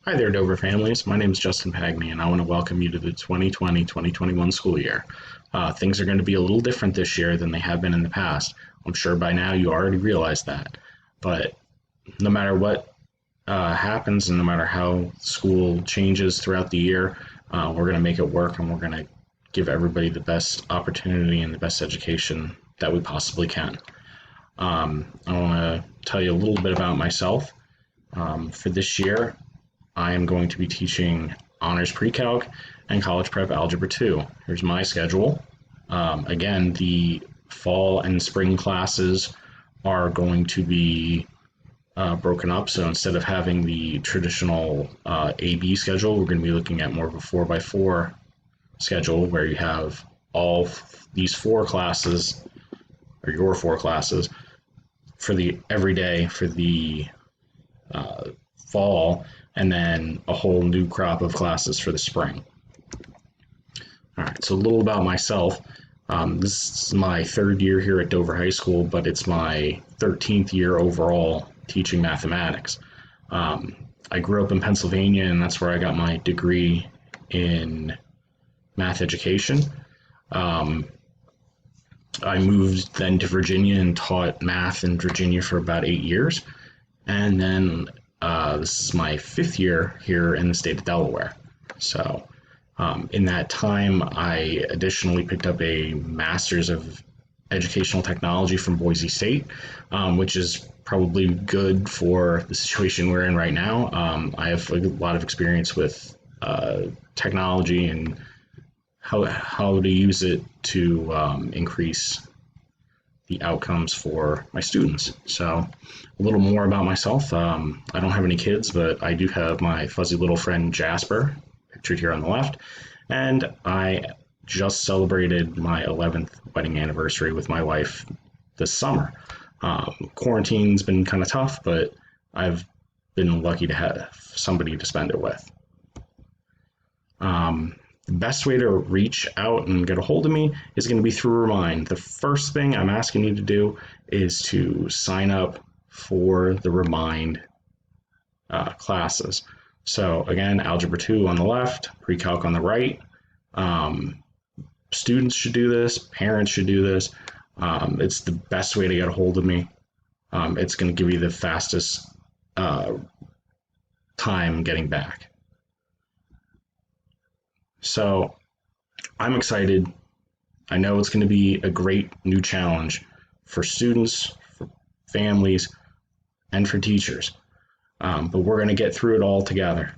Hi there, Dover families. My name is Justin Pagney, and I want to welcome you to the 2020-2021 school year. Things are going to be a little different this year than they have been in the past. I'm sure by now you already realize that. But no matter what happens and no matter how school changes throughout the year, we're going to make it work and we're going to give everybody the best opportunity and the best education that we possibly can. I want to tell you a little bit about myself. For this year, I am going to be teaching honors pre-calc and college prep algebra 2. Here's my schedule. Again, the fall and spring classes are going to be broken up. So instead of having the traditional AB schedule, we're going to be looking at more of a 4x4 schedule where you have all these four classes, or your four classes, for the everyday for the fall, and then a whole new crop of classes for the spring. All right, so a little about myself. This is my third year here at Dover High School, but it's my 13th year overall teaching mathematics. I grew up in Pennsylvania, and that's where I got my degree in math education. I moved then to Virginia and taught math in Virginia for about 8 years. And then this is my fifth year here in the state of Delaware. So in that time, I additionally picked up a Master's of Educational Technology from Boise State, which is probably good for the situation we're in right now. I have a lot of experience with technology and how to use it to increase the outcomes for my students. So a little more about myself. I don't have any kids, but I do have my fuzzy little friend Jasper, pictured here on the left, and I just celebrated my 11th wedding anniversary with my wife this summer. Quarantine's been kind of tough, but I've been lucky to have somebody to spend it with. The best way to reach out and get a hold of me is going to be through Remind. The first thing I'm asking you to do is to sign up for the Remind classes. So again, Algebra 2 on the left, Pre-Calc on the right. Students should do this, parents should do this. It's the best way to get a hold of me. It's going to give you the fastest time getting back. So I'm excited. I know it's going to be a great new challenge for students, for families, and for teachers. But we're going to get through it all together.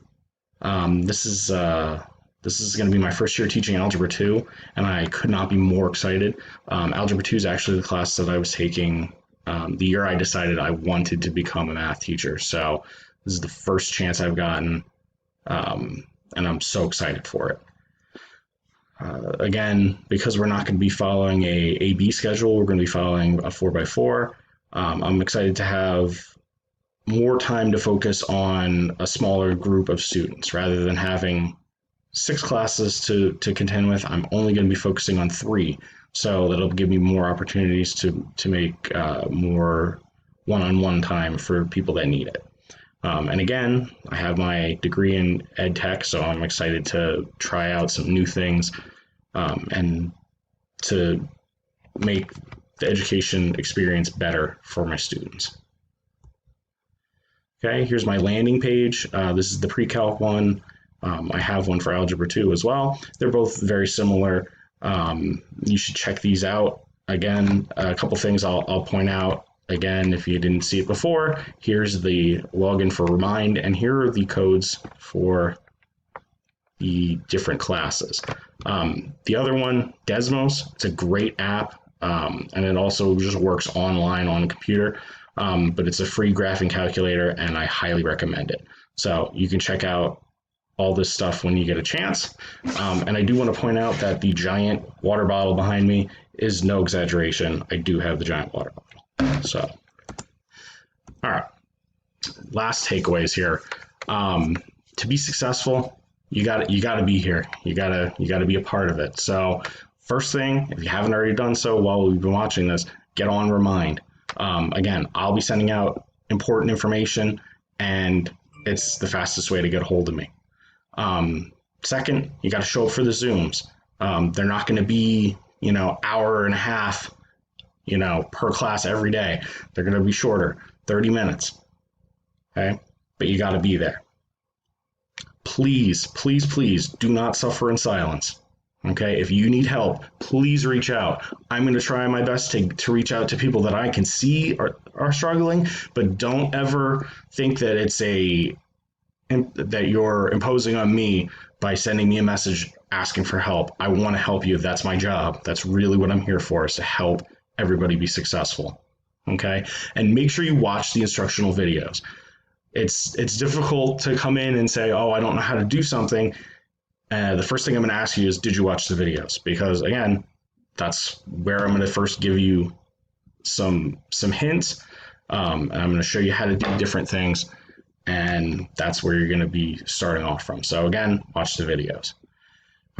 This is going to be my first year teaching Algebra 2, and I could not be more excited. Algebra 2 is actually the class that I was taking the year I decided I wanted to become a math teacher. So this is the first chance I've gotten, and I'm so excited for it. Again, because we're not going to be following a AB schedule, we're going to be following a 4x4. I'm excited to have more time to focus on a smaller group of students rather than having 6 classes to contend with. I'm only going to be focusing on 3, so that'll give me more opportunities to make more one-on-one time for people that need it. And again, I have my degree in ed tech, so I'm excited to try out some new things and to make the education experience better for my students. Okay, here's my landing page. This is the pre-calc one. I have one for Algebra 2 as well. They're both very similar. You should check these out. Again, a couple things I'll point out. Again, if you didn't see it before, here's the login for Remind, and here are the codes for the different classes. The other one, Desmos, it's a great app, and it also just works online on a computer, but it's a free graphing calculator, and I highly recommend it. So you can check out all this stuff when you get a chance. And I do want to point out that the giant water bottle behind me is no exaggeration. I do have the giant water bottle. So, all right, last takeaways here. To be successful, you got to be here. You got to be a part of it. So first thing, if you haven't already done so while we've been watching this, get on Remind. Again, I'll be sending out important information, and It's the fastest way to get a hold of me. Second, you got to show up for the Zooms. They're not going to be, hour and a half, per class every day. They're going to be shorter, 30 minutes. Okay. But you got to be there. Please, please, please do not suffer in silence. Okay. If you need help, please reach out. I'm going to try my best to reach out to people that I can see are struggling, but don't ever think that that you're imposing on me by sending me a message asking for help. I want to help you. That's my job. That's really what I'm here for, is to help everybody be successful. Okay. And make sure you watch the instructional videos. It's difficult to come in and say, oh, I don't know how to do something. The first thing I'm going to ask you is, did you watch the videos? Because again, that's where I'm going to first give you some hints, and I'm going to show you how to do different things, and that's where you're going to be starting off from. So again, watch the videos.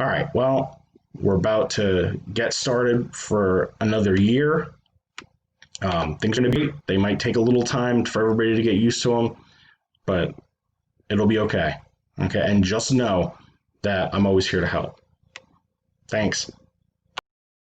All right, well, we're about to get started for another year. Things are going to be, they might take a little time for everybody to get used to them, but it'll be okay. Okay, and just know that I'm always here to help. Thanks.